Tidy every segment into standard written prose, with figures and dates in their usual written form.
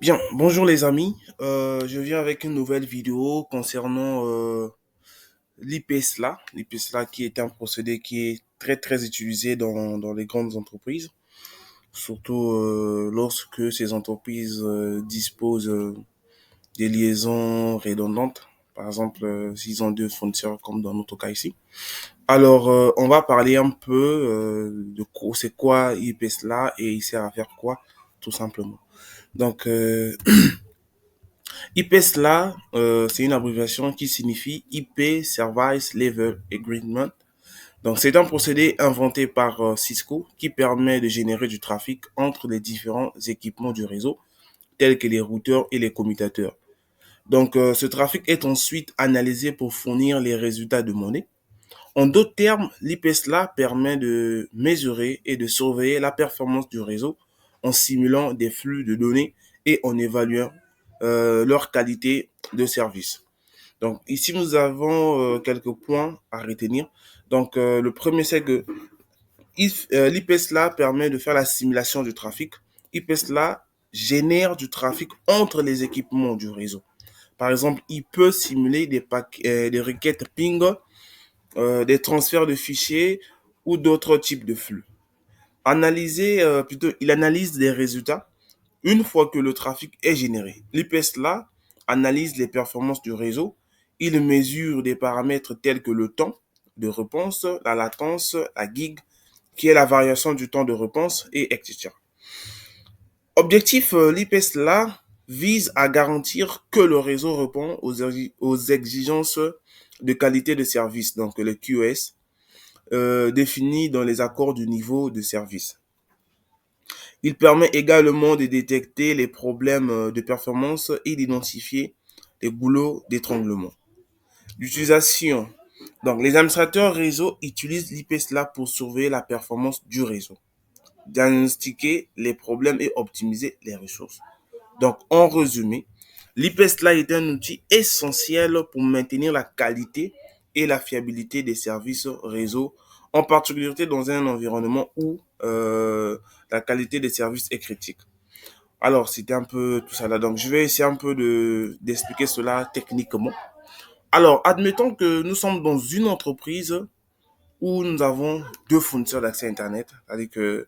Bien, bonjour les amis. Je viens avec une nouvelle vidéo concernant l'IPSLA. L'IPSLA qui est un procédé qui est très utilisé dans les grandes entreprises, surtout lorsque ces entreprises disposent des liaisons redondantes. Par exemple, s'ils ont deux fournisseurs comme dans notre cas ici. Alors, on va parler un peu c'est quoi IPSLA et il sert à faire quoi, tout simplement. Donc, IPSLA, c'est une abréviation qui signifie IP Service Level Agreement. Donc, c'est un procédé inventé par Cisco qui permet de générer du trafic entre les différents équipements du réseau, tels que les routeurs et les commutateurs. Donc, ce trafic est ensuite analysé pour fournir les résultats de monnaie. En d'autres termes, l'IPSLA permet de mesurer et de surveiller la performance du réseau en simulant des flux de données et en évaluant leur qualité de service. Donc ici, nous avons quelques points à retenir. Donc le premier, c'est que l'IPSLA permet de faire la simulation du trafic. IPSLA génère du trafic entre les équipements du réseau. Par exemple, il peut simuler des requêtes ping, des transferts de fichiers ou d'autres types de flux. Il analyse les résultats une fois que le trafic est généré. L'IPSLA analyse les performances du réseau. Il mesure des paramètres tels que le temps de réponse, la latence, la gig, qui est la variation du temps de réponse, et etc. Objectif, l'IPSLA vise à garantir que le réseau répond aux exigences de qualité de service, donc le QoS, définies dans les accords du niveau de service. Il permet également de détecter les problèmes de performance et d'identifier les goulots d'étranglement. L'utilisation. Donc, les administrateurs réseau utilisent l'IPSLA pour surveiller la performance du réseau, diagnostiquer les problèmes et optimiser les ressources. Donc, en résumé, l'IPSLA est un outil essentiel pour maintenir la qualité et la fiabilité des services réseau, en particulier dans un environnement où la qualité des services est critique. Alors, c'était un peu tout ça là. Donc, je vais essayer un peu d'expliquer cela techniquement. Alors, admettons que nous sommes dans une entreprise où nous avons deux fournisseurs d'accès Internet. C'est-à-dire que,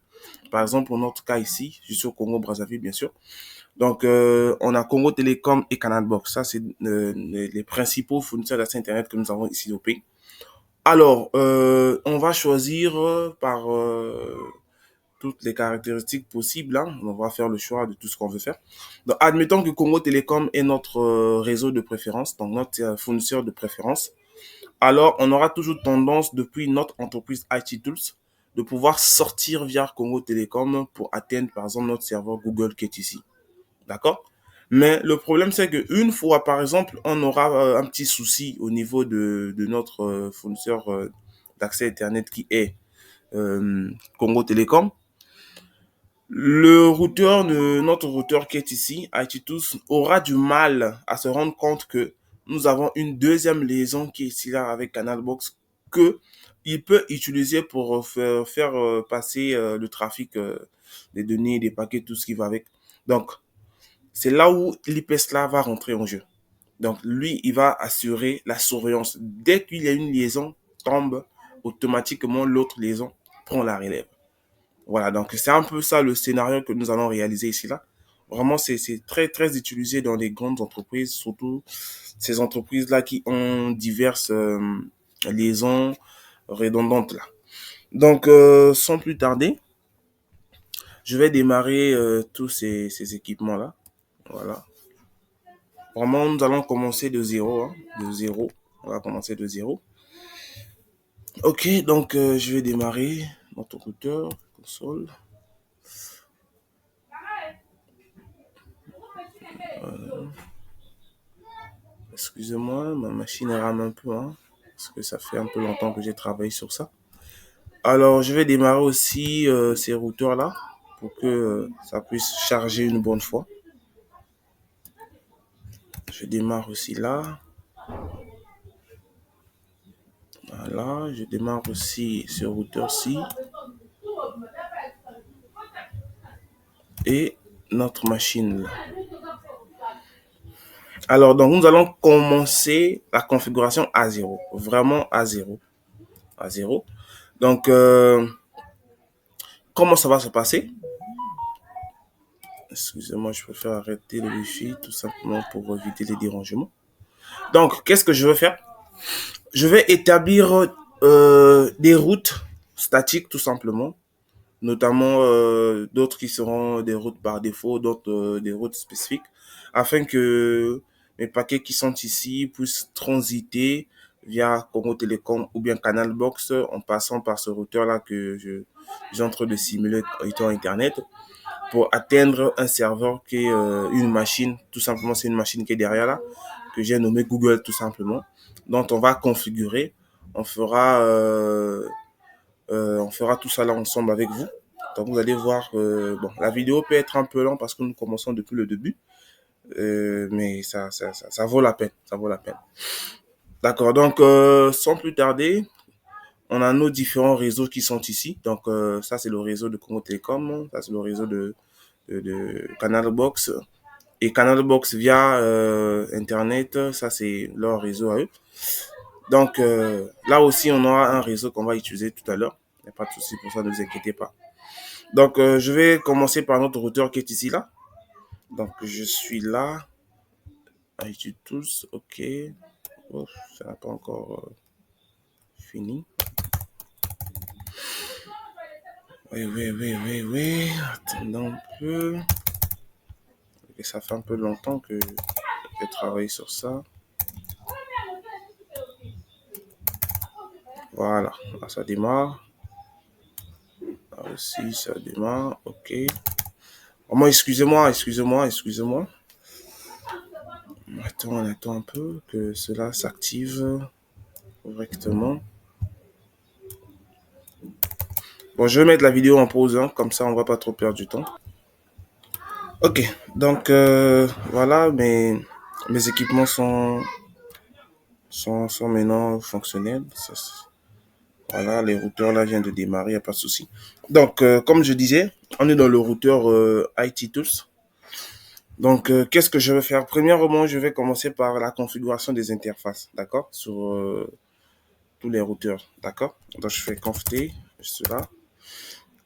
par exemple, pour notre cas ici, je suis au Congo-Brazzaville, bien sûr. Donc, on a Congo Télécom et Canal Box. Ça, c'est les principaux fournisseurs d'accès Internet que nous avons ici au pays. Alors, on va choisir par toutes les caractéristiques possibles. Hein. On va faire le choix de tout ce qu'on veut faire. Donc, admettons que Congo Télécom est notre réseau de préférence, donc notre fournisseur de préférence. Alors, on aura toujours tendance, depuis notre entreprise IT Tools, de pouvoir sortir via Congo Télécom pour atteindre, par exemple, notre serveur Google qui est ici. D'accord? Mais le problème, c'est qu'une fois, par exemple, on aura un petit souci au niveau de notre fournisseur d'accès Internet qui est Congo Télécom. Notre routeur qui est ici, IT2, aura du mal à se rendre compte que nous avons une deuxième liaison qui est ici là avec Canalbox que il peut utiliser pour faire passer le trafic des données, des paquets, tout ce qui va avec. Donc, c'est là où l'IPSLA va rentrer en jeu. Donc, lui, il va assurer la surveillance. Dès qu'il y a une liaison tombe, automatiquement, l'autre liaison prend la relève. Voilà, donc c'est un peu ça le scénario que nous allons réaliser ici là. Vraiment, c'est très utilisé dans les grandes entreprises, surtout ces entreprises-là qui ont diverses liaisons redondantes là. Donc, sans plus tarder, je vais démarrer tous ces équipements-là. Voilà. Vraiment, nous allons commencer de zéro, hein, de zéro. On va commencer de zéro. Ok, donc je vais démarrer notre routeur, console. Excusez-moi, ma machine rame un peu, hein, parce que ça fait un peu longtemps que j'ai travaillé sur ça. Alors, je vais démarrer aussi ces routeurs-là pour que ça puisse charger une bonne fois. Je démarre aussi là. Voilà, je démarre aussi ce routeur-ci. Et notre machine là. Alors, donc, nous allons commencer la configuration à zéro, vraiment à zéro, à zéro. Donc, comment ça va se passer? Excusez-moi, je préfère arrêter le wifi tout simplement pour éviter les dérangements. Donc, qu'est-ce que je vais faire? Je vais établir des routes statiques tout simplement, notamment d'autres qui seront des routes par défaut, d'autres des routes spécifiques, afin que mes paquets qui sont ici puissent transiter via Congo Télécom ou bien Canal Box en passant par ce routeur-là que j'ai en train de simuler étant Internet pour atteindre un serveur qui est une machine, tout simplement c'est une machine qui est derrière là, que j'ai nommé Google tout simplement, dont on va configurer, on fera, on fera tout ça là ensemble avec vous. Donc vous allez voir, bon, la vidéo peut être un peu lente parce que nous commençons depuis le début, mais ça vaut la peine, ça vaut la peine. D'accord, donc sans plus tarder, on a nos différents réseaux qui sont ici. Donc ça c'est le réseau de Congo Télécom, ça c'est le réseau de Canal Box. Et Canal Box via Internet, ça c'est leur réseau à eux. Donc là aussi, on aura un réseau qu'on va utiliser tout à l'heure. Il n'y a pas de souci pour ça, ne vous inquiétez pas. Donc je vais commencer par notre routeur qui est ici là. Donc je suis là. iTunes Tools, ok. Oh, ça n'a pas encore fini. Oui. Attendons un peu. Et ça fait un peu longtemps que j'ai travaillé sur ça. Voilà, là, ça démarre. Là aussi, ça démarre. Ok. Vraiment, excusez-moi. On attend un peu que cela s'active correctement. Bon, je vais mettre la vidéo en pause, hein, comme ça on va pas trop perdre du temps. Ok, donc voilà, mes équipements sont maintenant fonctionnels. Voilà, les routeurs là viennent de démarrer, il n'y a pas de souci. Donc, comme je disais, on est dans le routeur IT Tools. Donc, qu'est-ce que je vais faire? Premièrement, je vais commencer par la configuration des interfaces, d'accord? Sur tous les routeurs, d'accord? Donc, je fais conft cela.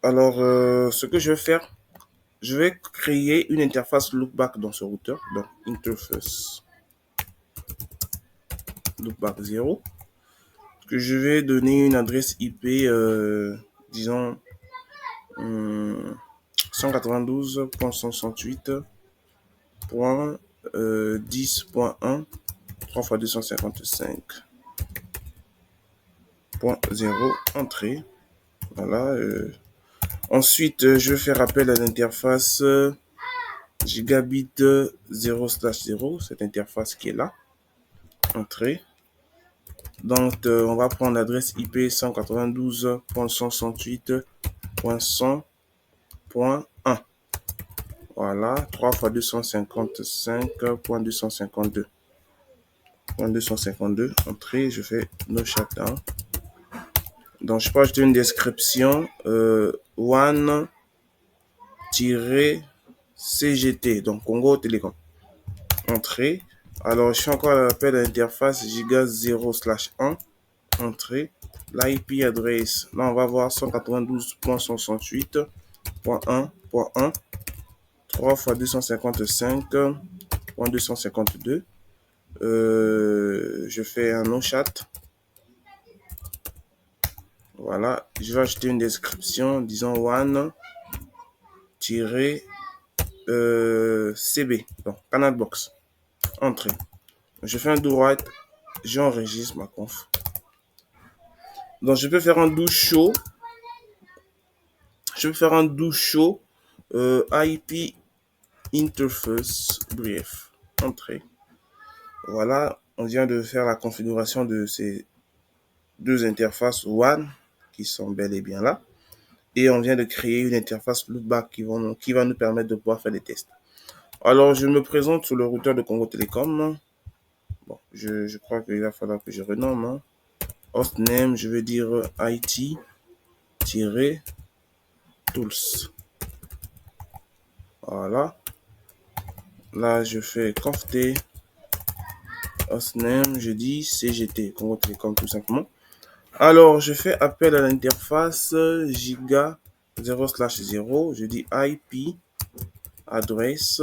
Alors, ce que je vais faire, je vais créer une interface loopback dans ce routeur. Donc, interface loopback 0. Que je vais donner une adresse IP, disons, 192.168.10.1 3 fois 255.0 entrée. Voilà. Ensuite, je vais faire appel à l'interface gigabit 0/0, cette interface qui est là. Entrée. Donc, on va prendre l'adresse IP 192.168.100.1. Voilà, 3 fois 255.252. Entrée, je fais no shutdown. Donc, je peux ajouter une description one-cgt, donc Congo Télécom. Entrée. Alors, je fais encore l'appel à l'interface giga 0/1. Entrée. L'IP adresse, là, on va voir 192.168.1.1. 3 fois 255.252. Je fais un no chat. Voilà, je vais ajouter une description, disons one-cb, donc Canal Box. Entrée. Je fais un do write, j'enregistre ma conf. Donc je peux faire un do show. Je vais faire un do show IP interface brief. Entrée. Voilà, on vient de faire la configuration de ces deux interfaces WAN qui sont bel et bien là. Et on vient de créer une interface loopback qui va nous permettre de pouvoir faire des tests. Alors, je me présente sur le routeur de Congo Télécom. Bon, je crois qu'il va falloir que je renomme. Hein. Hostname, je vais dire IT-tools. Voilà. Là, je fais conft hostname, je dis CGT, Congo Télécom tout simplement. Alors, je fais appel à l'interface giga 0/0, je dis IP, adresse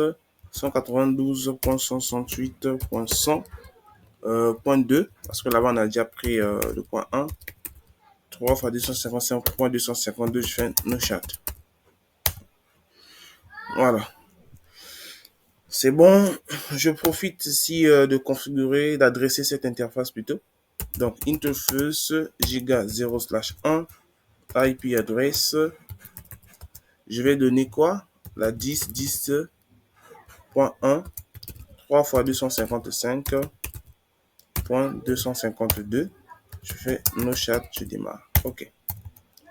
192.168.100.2, parce que là-bas on a déjà pris le point 1, 3 fois 255.252, je fais no chat. Voilà. C'est bon, je profite ici de configurer, d'adresser cette interface plutôt. Donc, interface giga 0/1, IP adresse. Je vais donner quoi? La 10.10.1, 3 fois 255.252. Je fais no chat, je démarre. OK.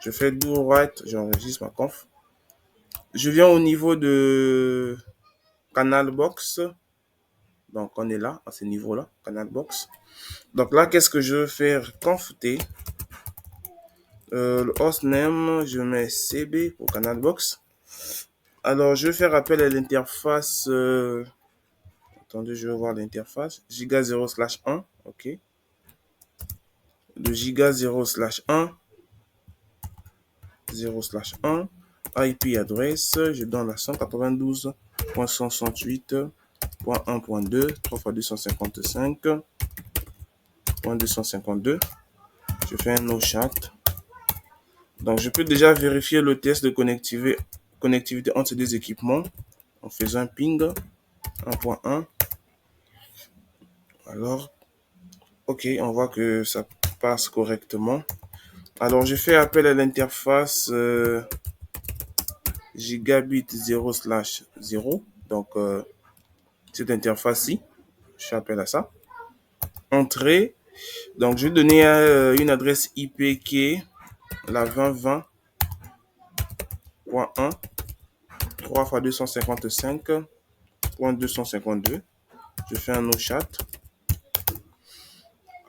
Je fais do write, j'enregistre ma conf. Je viens au niveau de canal box. Donc, on est là, à ce niveau-là, canal box. Donc là, qu'est-ce que je veux faire? Conf T. Le hostname, je mets CB pour canal box. Alors, je vais faire appel à l'interface. Attendez, je vais voir l'interface. Giga 0/1. OK. De giga 0/1. 0/1. IP adresse, je donne la 192.168.1.2, 3 fois 255.252. Je fais un no chat. Donc, je peux déjà vérifier le test de connectivité entre ces deux équipements en faisant un ping 1.1. Alors, OK, on voit que ça passe correctement. Alors, je fais appel à l'interface gigabit 0/0. Donc, cette interface-ci, je fais appel à ça. Entrée. Donc, je vais donner une adresse IP qui est la 20.20.1, 3 fois 255.252. Je fais un no chat.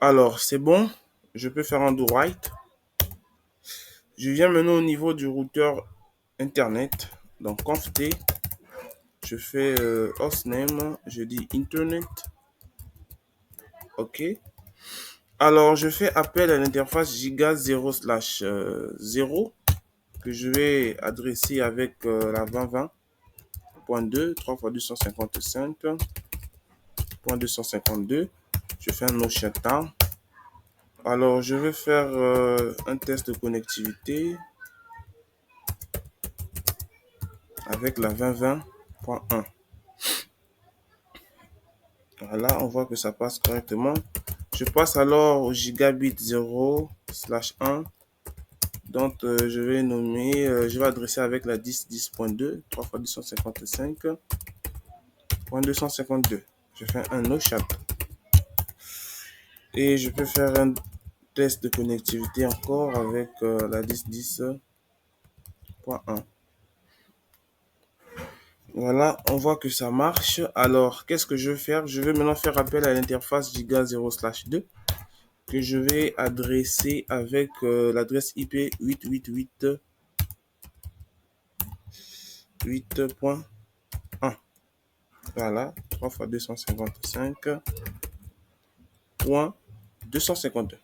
Alors, c'est bon. Je peux faire un do write. Je viens maintenant au niveau du routeur Internet. Donc, conf T. Je fais hostname. Je dis Internet. OK. Alors, je fais appel à l'interface giga 0/0 que je vais adresser avec la 20.20.2, 3 fois 255.252. Je fais un no shutdown. Alors, je vais faire un test de connectivité avec la 20.20.1. Voilà, on voit que ça passe correctement. Je passe alors au gigabit 0/1. Donc, je vais nommer, je vais adresser avec la 10.10.2, 3 fois 255.252. Je fais un no chat. Et je peux faire un test de connectivité encore avec la 10.10.1. Voilà, on voit que ça marche. Alors, qu'est-ce que je vais faire? Je vais maintenant faire appel à l'interface giga 0/2 que je vais adresser avec l'adresse IP 8.8.8.1. Voilà, 3 fois 255.252.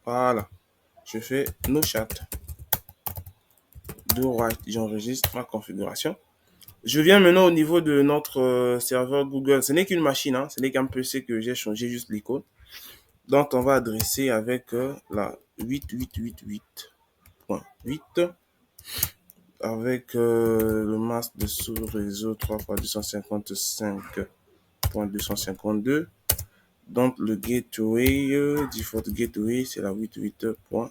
Voilà, je fais no chat. Do write, j'enregistre ma configuration. Je viens maintenant au niveau de notre serveur Google. Ce n'est qu'une machine, hein, ce n'est qu'un PC que j'ai changé juste l'icône. Donc, on va adresser avec la 8.8.8.8 avec le masque de sous-réseau 3 fois 255.252. Donc, le gateway, default gateway, c'est la 8.8.1.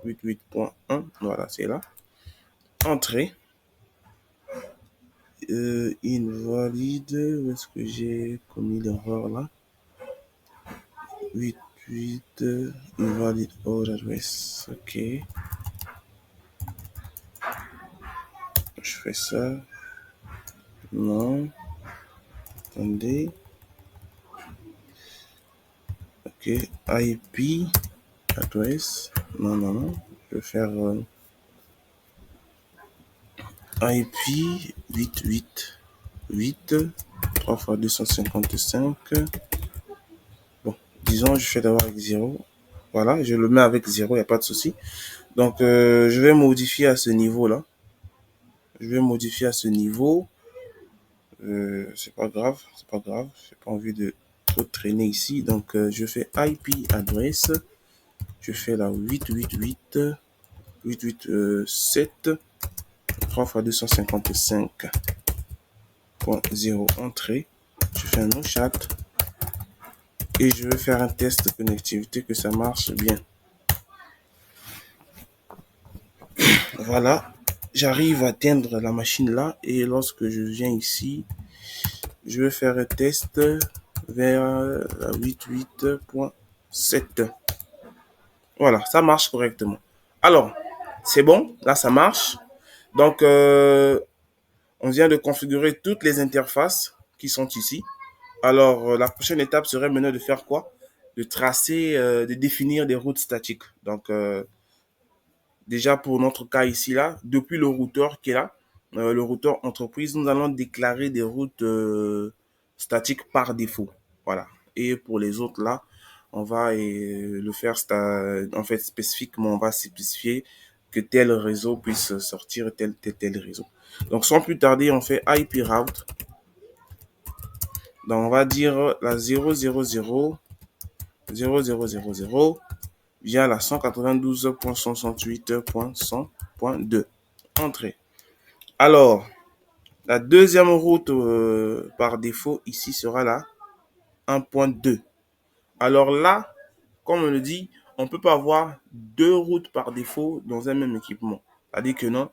8.8.1, voilà, c'est là. Entrée. Invalide, où est-ce que j'ai commis l'erreur là? 8.8, invalide all address. OK. Je fais ça. Non. Attendez. OK. IP address. Non, non, non. Je vais faire IP 8.8.8 3 fois 255. Disons, je fais d'abord avec 0. Voilà, je le mets avec 0, il n'y a pas de souci. Donc, je vais modifier à ce niveau-là. Je vais modifier à ce niveau. C'est pas grave, c'est pas grave. J'ai pas envie de trop traîner ici. Donc, je fais IP adresse. Je fais la 888.7 3 fois 255.0 entrée. Je fais un no chat et je vais faire un test de connectivité que ça marche bien. Voilà, j'arrive à atteindre la machine là et lorsque je viens ici, je vais faire un test vers la 88.7. Voilà, ça marche correctement. Alors, c'est bon, là ça marche. Donc, on vient de configurer toutes les interfaces qui sont ici. Alors, la prochaine étape serait maintenant de faire quoi? De tracer, de définir des routes statiques. Donc, déjà pour notre cas ici, là, depuis le routeur qui est là, le routeur entreprise, nous allons déclarer des routes statiques par défaut. Voilà. Et pour les autres là, on va le faire en fait spécifiquement, on va spécifier que tel réseau puisse sortir tel réseau. Donc sans plus tarder, on fait IP route. Donc on va dire la 000 via la 192.168.100.2. Entrée. Alors, la deuxième route par défaut ici sera la 1.2. Alors là, comme on le dit, on ne peut pas avoir deux routes par défaut dans un même équipement. C'est-à-dire que non,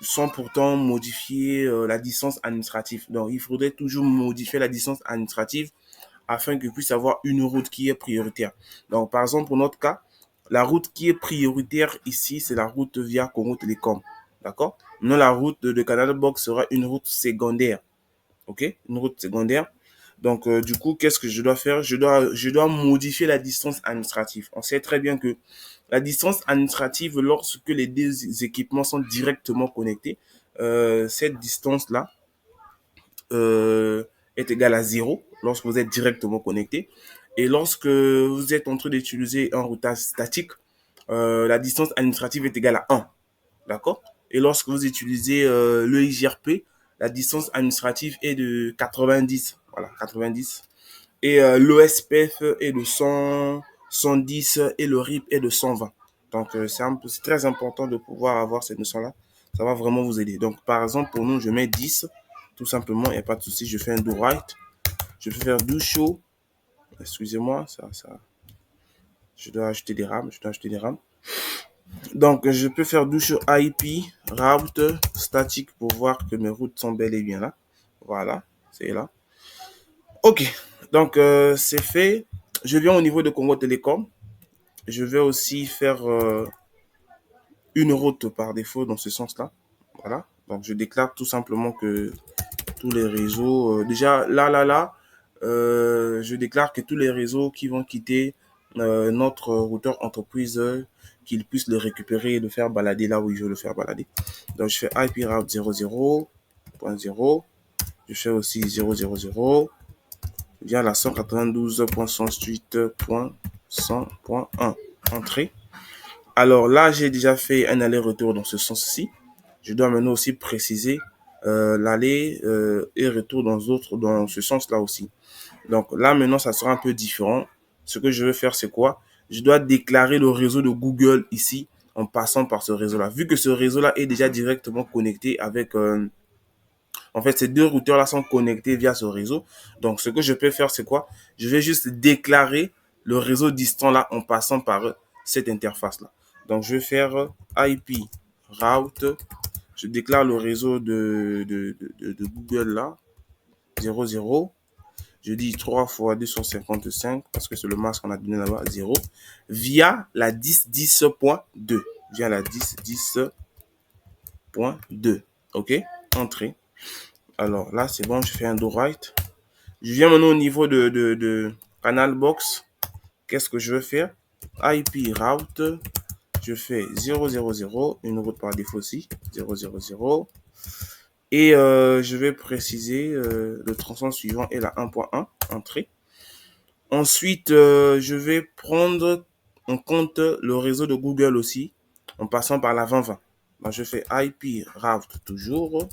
sans pourtant modifier la distance administrative. Donc, il faudrait toujours modifier la distance administrative afin qu'il puisse avoir une route qui est prioritaire. Donc, par exemple, pour notre cas, la route qui est prioritaire ici, c'est la route via Congo Télécom. D'accord? Non, la route de Canal Box sera une route secondaire. OK? Une route secondaire. Donc, du coup, qu'est-ce que je dois faire? Je dois modifier la distance administrative. On sait très bien que la distance administrative, lorsque les deux équipements sont directement connectés, cette distance-là, est égal à 0 lorsque vous êtes directement connecté. Et lorsque vous êtes en train d'utiliser un routage statique, la distance administrative est égale à 1. D'accord? Et lorsque vous utilisez le IGRP, la distance administrative est de 90. Voilà, 90. Et l'OSPF est de 100, 110 et le RIP est de 120. Donc, c'est très important de pouvoir avoir cette notion-là. Ça va vraiment vous aider. Donc, par exemple, pour nous, je mets 10. Tout simplement, il n'y a pas de souci. Je fais un do write. Je vais faire do show. Excusez-moi, je dois ajouter des RAM. Donc, je peux faire do show IP, route, statique pour voir que mes routes sont bel et bien là. Voilà, c'est là. Ok, donc c'est fait. Je viens au niveau de Congo Télécom. Je vais aussi faire une route par défaut dans ce sens-là. Voilà, donc je déclare tout simplement que tous les réseaux, déjà là, je déclare que tous les réseaux qui vont quitter notre routeur entreprise, qu'ils puissent le récupérer et le faire balader là où je veux le faire balader. Donc je fais IP route 00.0. Je fais aussi 000 via la 192.168.100.1. Entrée. Alors là, j'ai déjà fait un aller-retour dans ce sens-ci. Je dois maintenant aussi préciser l'aller et retour dans ce sens-là aussi. Donc là, maintenant, ça sera un peu différent. Ce que je vais faire, c'est quoi? Je dois déclarer le réseau de Google ici en passant par ce réseau-là. Vu que ce réseau-là est déjà directement connecté avec... en fait, ces deux routeurs-là sont connectés via ce réseau. Donc, ce que je peux faire, c'est quoi? Je vais juste déclarer le réseau distant-là en passant par cette interface-là. Donc, je vais faire IP route. Je déclare le réseau de Google là, 00. Je dis 3 fois 255 parce que c'est le masque qu'on a donné là-bas, 0. Via la 10.10.2. Via la 10.10.2. OK? Entrée. Alors là, c'est bon, je fais un do write. Je viens maintenant au niveau de Canal Box. Qu'est-ce que je vais faire? IP route. Je fais 000, une route par défaut aussi, 000. Et je vais préciser le tronçon suivant est la 1.1, entrée. Ensuite, je vais prendre en compte le réseau de Google aussi, en passant par la 2020. Donc, je fais IP route toujours.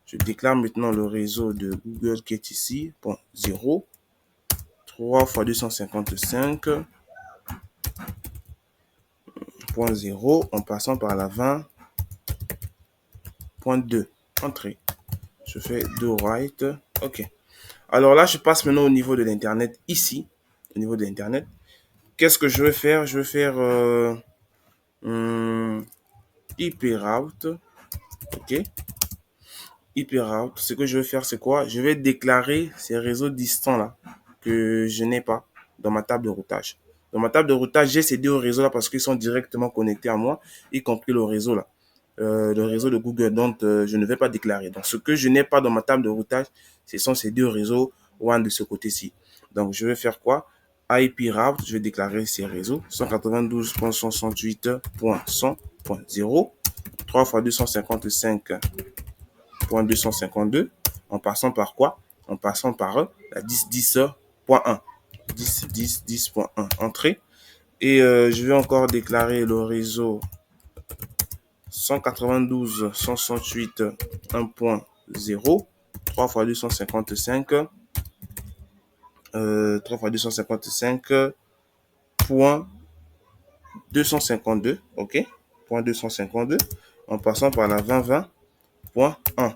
Je déclare maintenant le réseau de Google qui est ici, point 0, 3 fois 255.0, en passant par la 20.2. Entrée. Je fais do write. OK. Alors là, je passe maintenant au niveau de l'Internet ici. Au niveau de l'Internet. Qu'est-ce que je vais faire? Je vais faire IP route. OK. IP route. Ce que je vais faire, c'est quoi? Je vais déclarer ces réseaux distants là que je n'ai pas dans ma table de routage. Dans ma table de routage, j'ai ces deux réseaux là parce qu'ils sont directement connectés à moi, y compris le réseau là. Le réseau de Google, donc je ne vais pas déclarer. Donc, ce que je n'ai pas dans ma table de routage, ce sont ces deux réseaux WAN de ce côté-ci. Donc, je vais faire quoi? IP route, je vais déclarer ces réseaux 192.168.100.0, 3 fois 255.252, en passant par quoi? En passant par la 10.10.1. 10.10.10.1, entrée. Et je vais encore déclarer le réseau 192.168.1.0, 3 fois 255, 3 fois 255.252, ok, point 252, en passant par la 2020.1.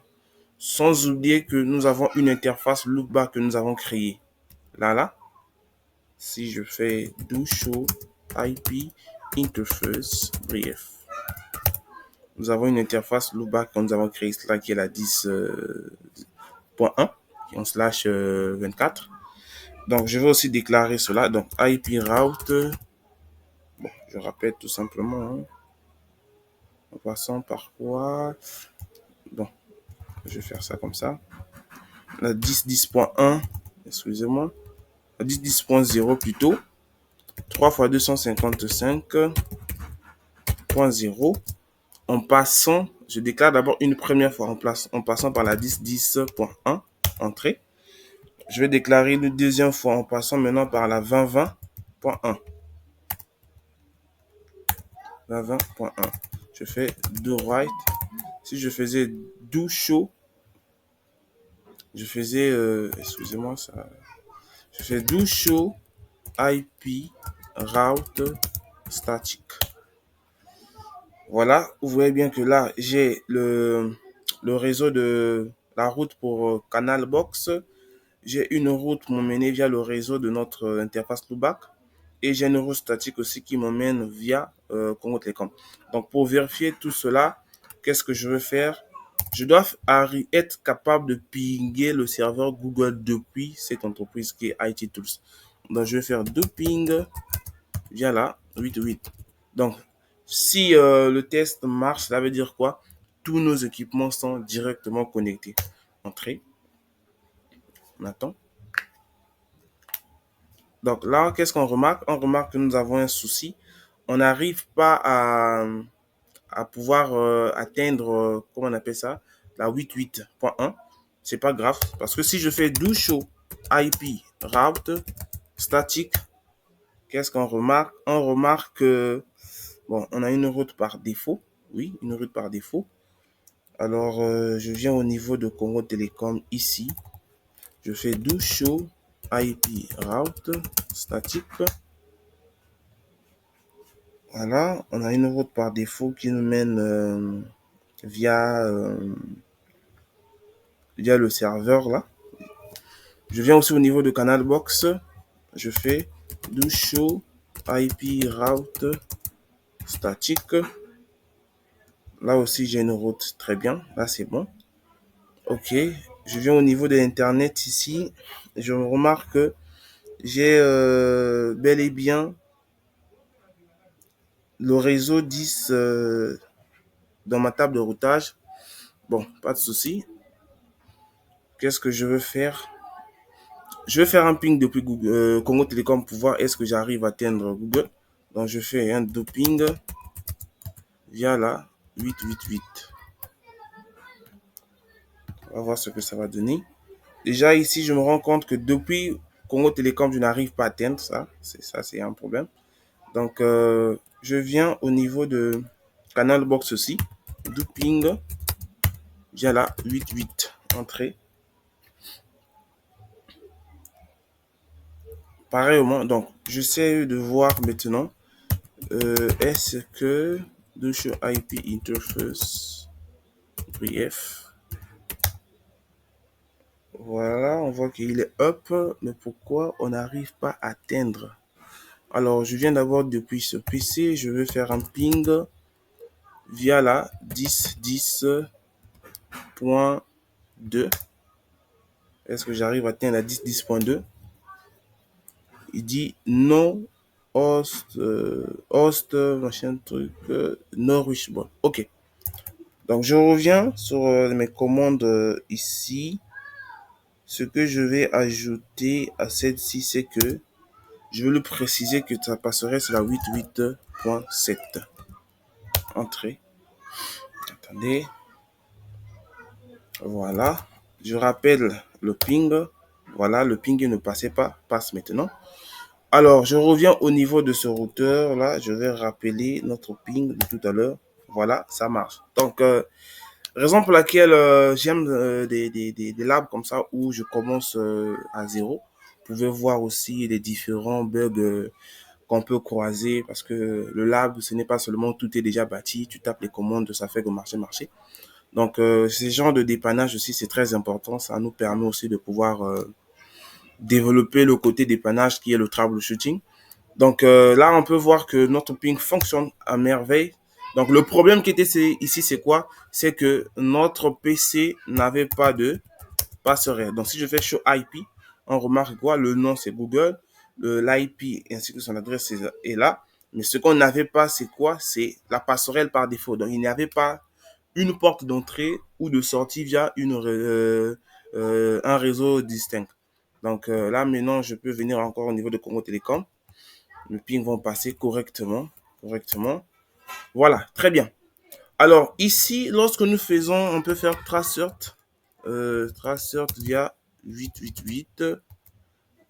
Sans oublier que nous avons une interface loopback que nous avons créée. Là, si je fais do show IP interface brief, nous avons une interface loopback que nous avons créée, là qui est la 10.1, qui est en slash 24. Donc, je vais aussi déclarer cela. Donc, IP route, bon, je répète tout simplement, hein, en passant par quoi? Bon, je vais faire ça comme ça. La 10.10.1, excusez-moi, la 10.10.0 plutôt, 3 fois 255.0, en passant, je déclare d'abord une première fois en passant par la 10.10.1, entrée. Je vais déclarer une deuxième fois en passant maintenant par la 20.20.1. 20.1. Je fais do write. Si je faisais do show, je faisais, excusez-moi, ça, je fais do show IP route static. Voilà, vous voyez bien que là, j'ai le réseau de la route pour Canal Box. J'ai une route qui m'emmène via le réseau de notre interface loopback. Et j'ai une route statique aussi qui m'emmène via Congo Telecom. Donc, pour vérifier tout cela, qu'est-ce que je veux faire? Je dois être capable de pinguer le serveur Google depuis cette entreprise qui est IT Tools. Donc, je vais faire do ping via la 88. Donc, si le test marche, ça veut dire quoi? Tous nos équipements sont directement connectés. Entrée. On attend. Donc là, qu'est-ce qu'on remarque? On remarque que nous avons un souci. On n'arrive pas à pouvoir atteindre, comment on appelle ça? La 88.1. C'est pas grave. Parce que si je fais do show IP route statique, qu'est-ce qu'on remarque? On remarque que, bon, on a une route par défaut. Oui, une route par défaut. Alors, je viens au niveau de Congo Telecom ici. Je fais do show IP route statique. Voilà, on a une route par défaut qui nous mène via le serveur là. Je viens aussi au niveau de Canalbox. Je fais do show IP route statique. Là aussi, j'ai une route très bien. Là, c'est bon. Ok. Je viens au niveau de l'Internet ici. Je remarque que j'ai bel et bien le réseau 10 dans ma table de routage. Bon, pas de souci. Qu'est-ce que je veux faire? Je vais faire un ping depuis Google, Congo Telecom pour voir est-ce que j'arrive à atteindre Google. Donc, je fais un doping via la 888. On va voir ce que ça va donner. Déjà, ici, je me rends compte que depuis Congo Télécom, je n'arrive pas à atteindre ça. C'est un problème. Donc, je viens au niveau de Canal Box aussi. Du ping, via la 88. Entrée. Pareillement, donc, j'essaie de voir maintenant. Est-ce que de chez IP Interface, bref. Voilà, on voit qu'il est up, mais pourquoi on n'arrive pas à atteindre? Alors, je viens d'avoir depuis ce PC, je vais faire un ping via la 10.10.2. Est-ce que j'arrive à atteindre la 10.10.2? Il dit non host, machin truc, no reach. Bon, ok. Donc, je reviens sur mes commandes ici. Ce que je vais ajouter à celle-ci, c'est que je vais lui préciser que sa passerelle, c'est la 88.7. Entrée. Attendez. Voilà. Je rappelle le ping. Voilà, le ping ne passait pas. Passe maintenant. Alors, je reviens au niveau de ce routeur. Là, je vais rappeler notre ping de tout à l'heure. Voilà, ça marche. Donc, raison pour laquelle j'aime des labs comme ça où je commence à zéro. Vous pouvez voir aussi les différents bugs qu'on peut croiser parce que le lab, ce n'est pas seulement tout est déjà bâti, tu tapes les commandes, ça fait que marcher. Donc, ce genre de dépannage aussi, c'est très important. Ça nous permet aussi de pouvoir développer le côté dépannage qui est le troubleshooting. Donc là, on peut voir que notre ping fonctionne à merveille. Donc le problème qui était ici, c'est quoi? C'est que notre PC n'avait pas de passerelle. Donc si je fais show IP, on remarque quoi? Le nom, c'est Google. L'IP ainsi que son adresse est là. Mais ce qu'on n'avait pas, c'est quoi? C'est la passerelle par défaut. Donc il n'y avait pas une porte d'entrée ou de sortie via un réseau distinct. Donc là, maintenant, je peux venir encore au niveau de Congo Télécom. Les pings vont passer correctement. Voilà, très bien. Alors, ici, lorsque nous faisons, on peut faire tracert via 888.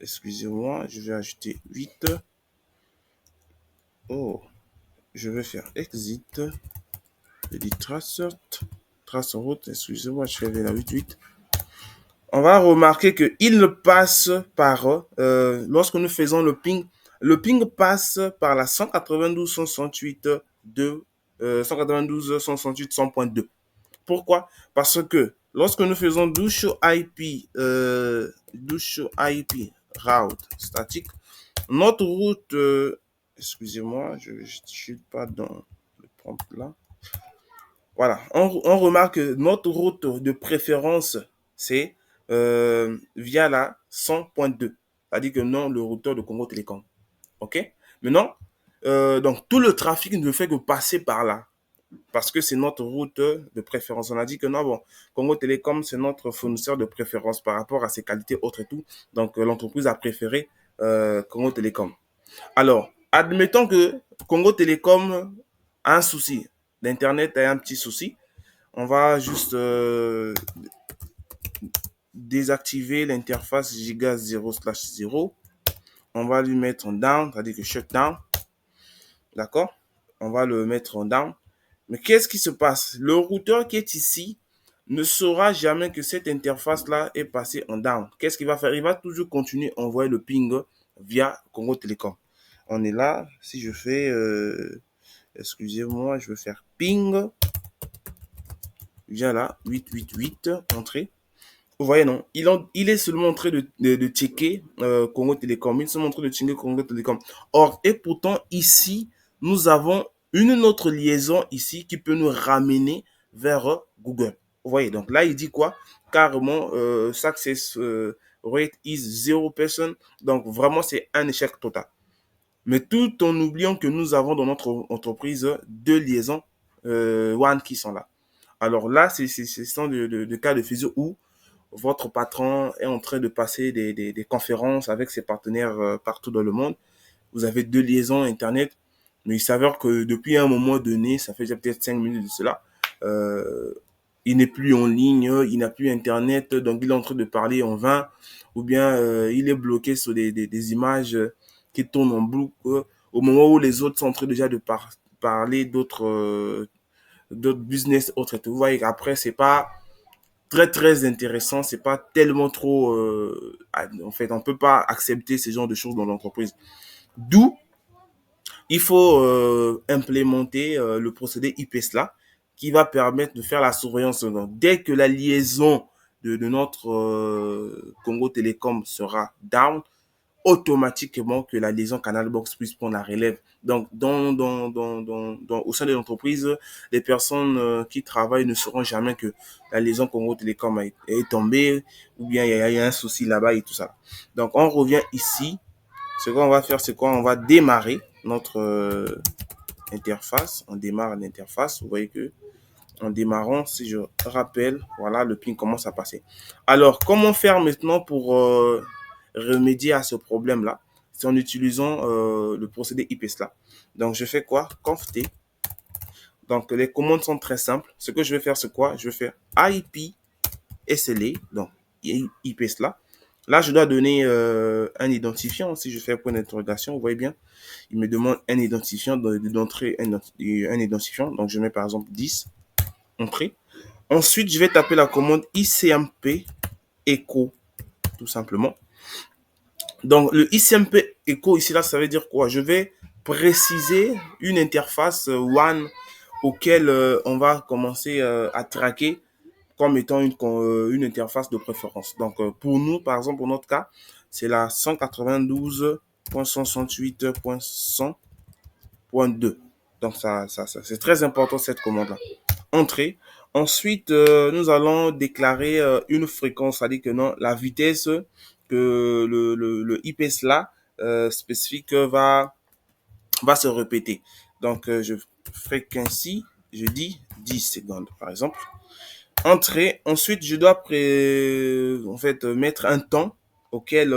Excusez-moi, je vais ajouter 8. Oh, je vais faire exit. Je dis tracert route, excusez-moi, je fais vers la 88. On va remarquer qu'il ne passe par, lorsque nous faisons le ping passe par la 192.168 de 192.168.100.2. Pourquoi? Parce que lorsque nous faisons do show IP route statique, notre route, excusez-moi, je ne suis pas dans le prompt là. Voilà, on remarque que notre route de préférence, c'est via la 100.2, c'est-à-dire que non, le routeur de Congo Télécom. OK? Maintenant, donc tout le trafic ne fait que passer par là, parce que c'est notre route de préférence. On a dit que non, bon, Congo Télécom, c'est notre fournisseur de préférence par rapport à ses qualités autres et tout. Donc, l'entreprise a préféré Congo Télécom. Alors, admettons que Congo Télécom a un souci. L'Internet a un petit souci. On va juste désactiver l'interface giga 0/0. On va lui mettre en down, c'est-à-dire que shutdown. D'accord? On va le mettre en down. Mais qu'est-ce qui se passe? Le routeur qui est ici ne saura jamais que cette interface-là est passée en down. Qu'est-ce qu'il va faire? Il va toujours continuer à envoyer le ping via Congo Télécom. On est là. Si je fais, excusez-moi, je vais faire ping via la 888 entrée. Vous voyez, non? Il est seulement en train de checker Congo Télécom. Il est seulement en train de checker Congo Télécom. Or, et pourtant, ici, nous avons une autre liaison ici qui peut nous ramener vers Google. Vous voyez, donc là, il dit quoi? Carrément, success rate is 0%. Donc, vraiment, c'est un échec total. Mais tout en oubliant que nous avons dans notre entreprise deux liaisons WAN qui sont là. Alors là, ce sont de cas de fusion où votre patron est en train de passer des conférences avec ses partenaires partout dans le monde. Vous avez deux liaisons Internet, mais il s'avère que depuis un moment donné, ça fait peut-être 5 minutes de cela, il n'est plus en ligne, il n'a plus Internet, donc il est en train de parler en vain, ou bien il est bloqué sur des images qui tournent en boucle au moment où les autres sont en train déjà de parler d'autres business autres. Vous voyez qu'après, c'est pas très intéressant, c'est pas tellement trop en fait, on peut pas accepter ce genre de choses dans l'entreprise. D'où il faut implémenter le procédé IPSLA qui va permettre de faire la surveillance. Donc, dès que la liaison de notre Congo Télécom sera down, automatiquement que la liaison Canal Box puisse prendre la relève. Donc, au sein de l'entreprise, les personnes qui travaillent ne sauront jamais que la liaison Congo Télécom est tombée ou bien il y a un souci là-bas et tout ça. Donc, on revient ici. Ce qu'on va faire, c'est quoi? On va démarrer notre interface. On démarre l'interface. Vous voyez que en démarrant, si je rappelle, voilà, le ping commence à passer. Alors, comment faire maintenant pour remédier à ce problème-là? C'est en utilisant le procédé IPSLA. Donc, je fais quoi? Conft. Donc, les commandes sont très simples. Ce que je vais faire, c'est quoi? Je vais faire IP SLA, donc IPSLA. Là, je dois donner un identifiant. Si je fais un point d'interrogation, vous voyez bien, il me demande un identifiant, d'entrer un identifiant. Donc, je mets par exemple 10, entrée. Ensuite, je vais taper la commande ICMP echo, tout simplement. Donc, le ICMP echo, ici, là, ça veut dire quoi? Je vais préciser une interface WAN auquel on va commencer à traquer comme étant une interface de préférence. Donc, pour nous, par exemple, pour notre cas, c'est la 192.168.100.2. Donc, c'est très important cette commande-là. Entrée. Ensuite, nous allons déclarer une fréquence, c'est-à-dire que non, la vitesse que le IPSLA spécifique va se répéter. Donc, je ferai qu'ainsi, je dis 10 secondes, par exemple. Entrée. Ensuite, je dois en fait, mettre un temps auquel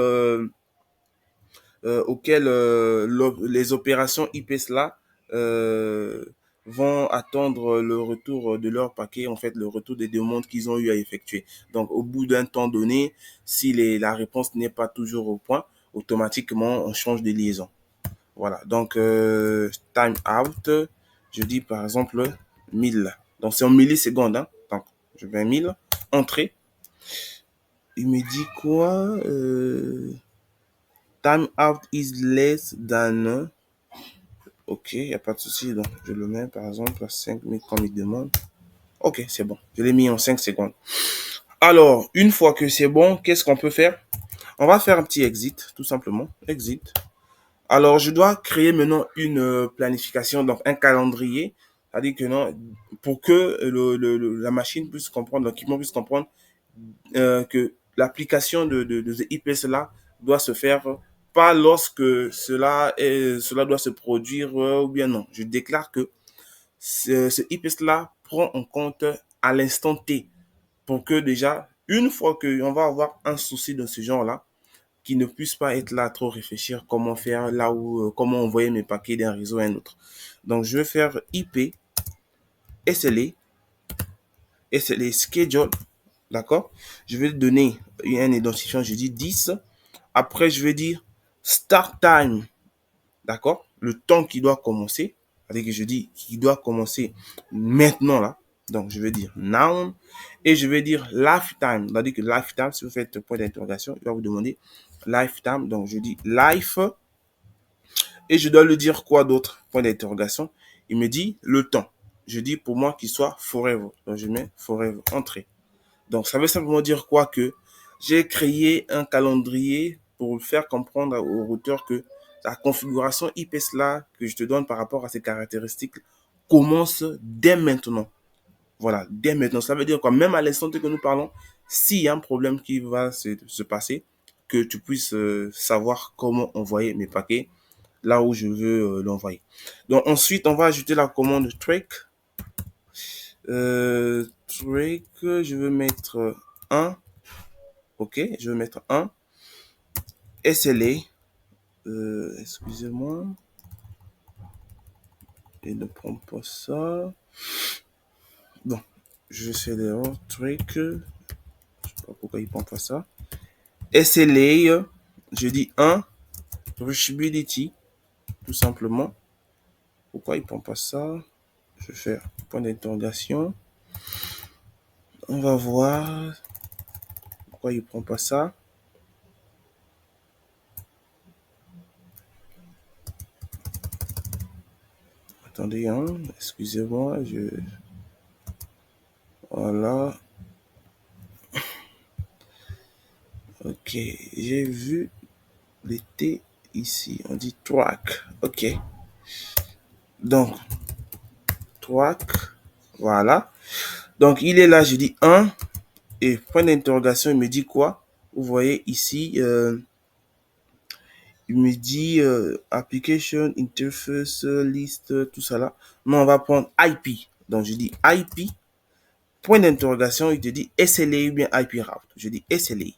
les opérations IPSLA euh, vont attendre le retour de leur paquet, en fait, le retour des demandes qu'ils ont eu à effectuer. Donc, au bout d'un temps donné, si la réponse n'est pas toujours au point, automatiquement, on change de liaison. Voilà. Donc, time out, je dis par exemple 1000. Donc, c'est en millisecondes. Hein. Donc, je mets 1000. Entrée. Il me dit quoi time out is less than. Ok, il n'y a pas de souci. Donc, je le mets par exemple à 5 minutes comme il demande. Ok, c'est bon. Je l'ai mis en 5 secondes. Alors, une fois que c'est bon, qu'est-ce qu'on peut faire? On va faire un petit exit, tout simplement. Exit. Alors, je dois créer maintenant une planification, donc un calendrier. C'est-à-dire que non, pour que la machine puisse comprendre, l'équipement puisse comprendre que l'application de ce IPS-là doit se faire pas lorsque cela doit se produire ou bien non. Je déclare que ce IPS-là prend en compte à l'instant T pour que déjà, une fois qu'on va avoir un souci de ce genre-là, qui ne puisse pas être là à trop réfléchir comment faire là où, comment envoyer mes paquets d'un réseau à un autre. Donc, je vais faire IP, SLA schedule, d'accord? Je vais donner un identifiant, je dis 10. Après, je vais dire start time, d'accord? Le temps qui doit commencer, c'est-à-dire que je dis qu'il doit commencer maintenant là. Donc, je vais dire now. Et je vais dire lifetime. C'est-à-dire que lifetime, si vous faites point d'interrogation, il va vous demander lifetime. Donc, je dis life. Et je dois lui dire quoi d'autre? Point d'interrogation. Il me dit le temps. Je dis pour moi qu'il soit forever. Donc, je mets forever. Entrée. Donc, ça veut simplement dire quoi? Que j'ai créé un calendrier pour faire comprendre au routeur que la configuration IPSLA que je te donne par rapport à ces caractéristiques commence dès maintenant. Voilà, dès maintenant. Ça veut dire quoi? Même à l'instant que nous parlons, s'il y a un problème qui va se passer, que tu puisses savoir comment envoyer mes paquets là où je veux l'envoyer. Donc ensuite, on va ajouter la commande track. Track, je veux mettre 1. Ok, je vais mettre 1. SLA. Excusez-moi. Et ne prends pas ça. Bon. Je sais l'erreur, truc. Je sais pas pourquoi il prend pas ça. SLA, je dis 1. Reachability, tout simplement. Pourquoi il prend pas ça? Je vais faire point d'interrogation. On va voir pourquoi il prend pas ça. Attendez, hein, excusez-moi, voilà. Ok, j'ai vu les T ici. On dit track. Ok. Donc, track. Voilà. Donc, il est là, je dis 1. Et point d'interrogation, il me dit quoi? Vous voyez ici, il me dit application, interface, liste, tout ça là. Mais on va prendre IP. Donc, je dis IP. Point d'interrogation, il te dit SLA ou bien IP route. Je dis SLA.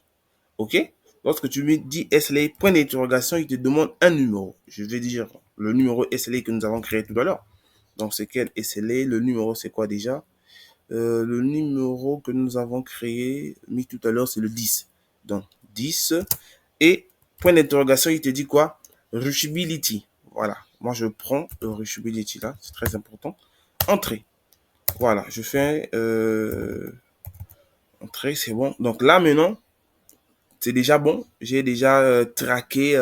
OK? Lorsque tu me dis SLA, point d'interrogation, il te demande un numéro. Je vais dire le numéro SLA que nous avons créé tout à l'heure. Donc, c'est quel SLA? Le numéro, c'est quoi déjà? Le numéro que nous avons créé, mis tout à l'heure, c'est le 10. Donc, 10. Et point d'interrogation, il te dit quoi? Reachability. Voilà. Moi, je prends le reachability là. C'est très important. Entrée. Voilà. Je fais entrée, c'est bon. Donc là, maintenant, c'est déjà bon. J'ai déjà traqué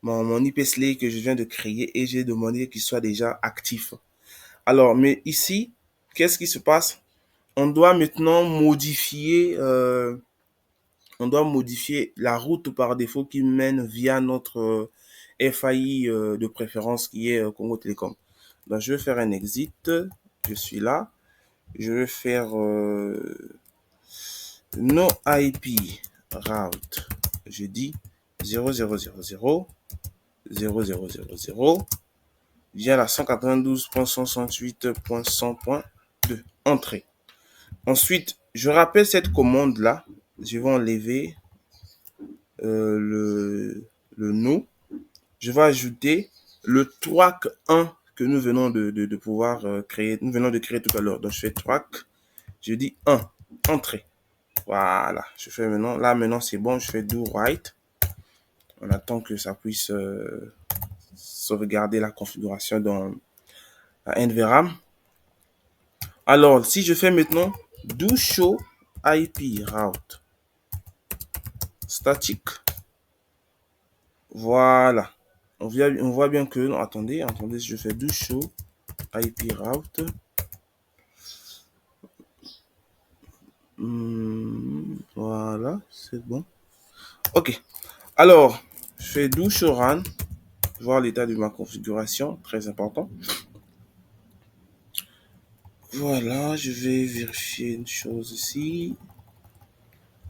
mon IPSLA que je viens de créer et j'ai demandé qu'il soit déjà actif. Alors, mais ici, qu'est-ce qui se passe? On doit maintenant modifier la route par défaut qui mène via notre FAI de préférence qui est Congo Télécom. Donc, je vais faire un exit. Je suis là. Je vais faire no IP route. Je dis 0000 via la 192.168.100.2. Entrée. Ensuite, je rappelle cette commande-là. Je vais enlever le no. Je vais ajouter le track 1 que nous venons de pouvoir créer. Nous venons de créer tout à l'heure. Donc, je fais track. Je dis 1. Entrée. Voilà. Je fais maintenant. Là, maintenant, c'est bon. Je fais do write. On attend que ça puisse sauvegarder la configuration dans la NVRAM. Alors, si je fais maintenant do show IP route statique, voilà. On voit bien que, non, attendez, si je fais do show IP route, voilà, c'est bon. Ok. Alors, je fais do show run, voir l'état de ma configuration, très important. Voilà, je vais vérifier une chose ici.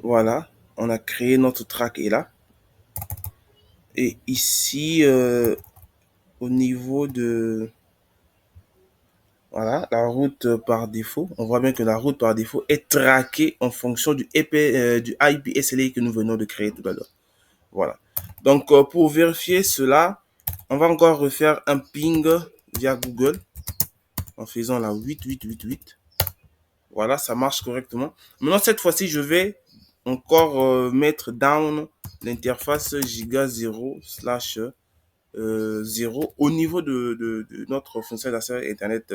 Voilà, on a créé notre track est là. Et ici, au niveau de voilà, la route par défaut, on voit bien que la route par défaut est traquée en fonction du IP SLA que nous venons de créer tout à l'heure. Voilà. Donc, pour vérifier cela, on va encore refaire un ping via Google en faisant la 8888. Voilà, ça marche correctement. Maintenant, cette fois-ci, je vais encore mettre down l'interface giga 0 slash 0 au niveau de notre fonction d'accès Internet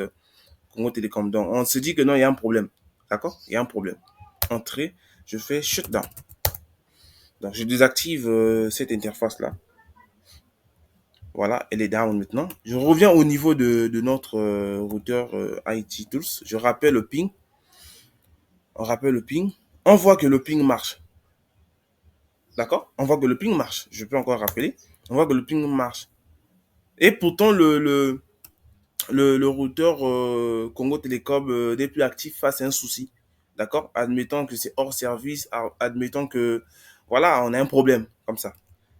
Congo Télécom. Donc, on se dit que non, il y a un problème. D'accord? Il y a un problème. Entrée, je fais shutdown. Donc, je désactive cette interface-là. Voilà, elle est down maintenant. Je reviens au niveau de notre routeur IT Tools. Je rappelle le ping. On rappelle le ping. On voit que le ping marche. D'accord? On voit que le ping marche. Je peux encore rappeler. On voit que le ping marche. Et pourtant, le routeur Congo Télécom n'est plus actif face à un souci. D'accord? Admettons que c'est hors service. Admettons que, voilà, on a un problème comme ça.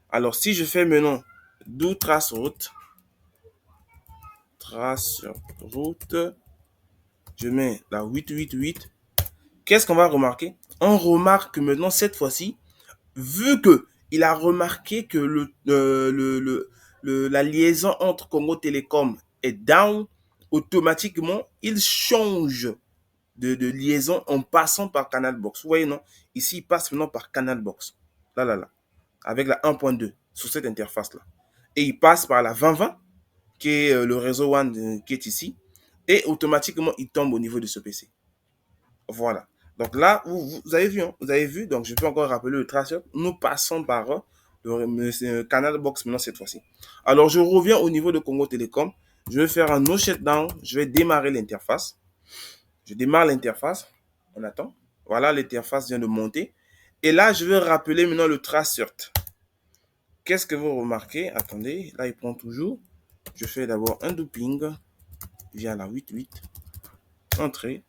Alors, si je fais maintenant do trace route, je mets la 888. Qu'est-ce qu'on va remarquer? On remarque que maintenant, cette fois-ci, vu que il a remarqué que la liaison entre Congo Télécom est down, automatiquement, il change de liaison en passant par Canal Box. Vous voyez, non? Ici, il passe maintenant par Canal Box. Là, là, là. Avec la 1.2 sur cette interface-là. Et il passe par la 2020, qui est le réseau WAN qui est ici. Et automatiquement, il tombe au niveau de ce PC. Voilà. Donc là, vous avez vu, hein, vous avez vu. Donc, je peux encore rappeler le tracer. Nous passons par le Canal Box maintenant cette fois-ci. Alors, je reviens au niveau de Congo Télécom. Je vais faire un no shutdown. Je vais démarrer l'interface. Je démarre l'interface. On attend. Voilà, l'interface vient de monter. Et là, je vais rappeler maintenant le tracer. Qu'est-ce que vous remarquez? Attendez, là, il prend toujours. Je fais d'abord un doping via la 88. Entrée.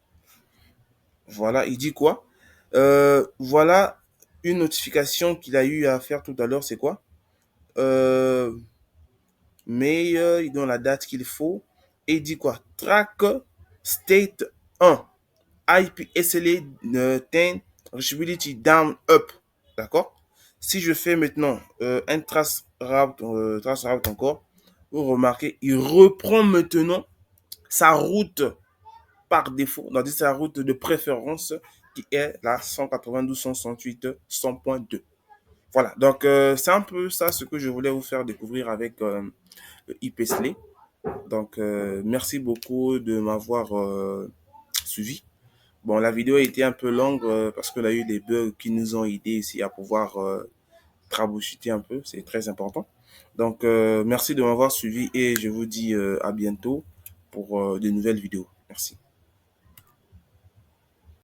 Voilà, il dit quoi? Voilà une notification qu'il a eu à faire tout à l'heure, c'est quoi? Mais il donne la date qu'il faut. Et il dit quoi? Track state 1. IP SLA 10 reachability down up. D'accord? Si je fais maintenant un trace route encore, vous remarquez, il reprend maintenant sa route par défaut, on a dit sa route de préférence qui est la 192.168.100.2. Voilà, donc c'est un peu ça ce que je voulais vous faire découvrir avec le IPSLE. Donc merci beaucoup de m'avoir suivi. Bon, la vidéo a été un peu longue parce qu'on a eu des bugs qui nous ont aidés ici à pouvoir troubleshooter un peu, c'est très important. Donc merci de m'avoir suivi et je vous dis à bientôt pour de nouvelles vidéos. Merci.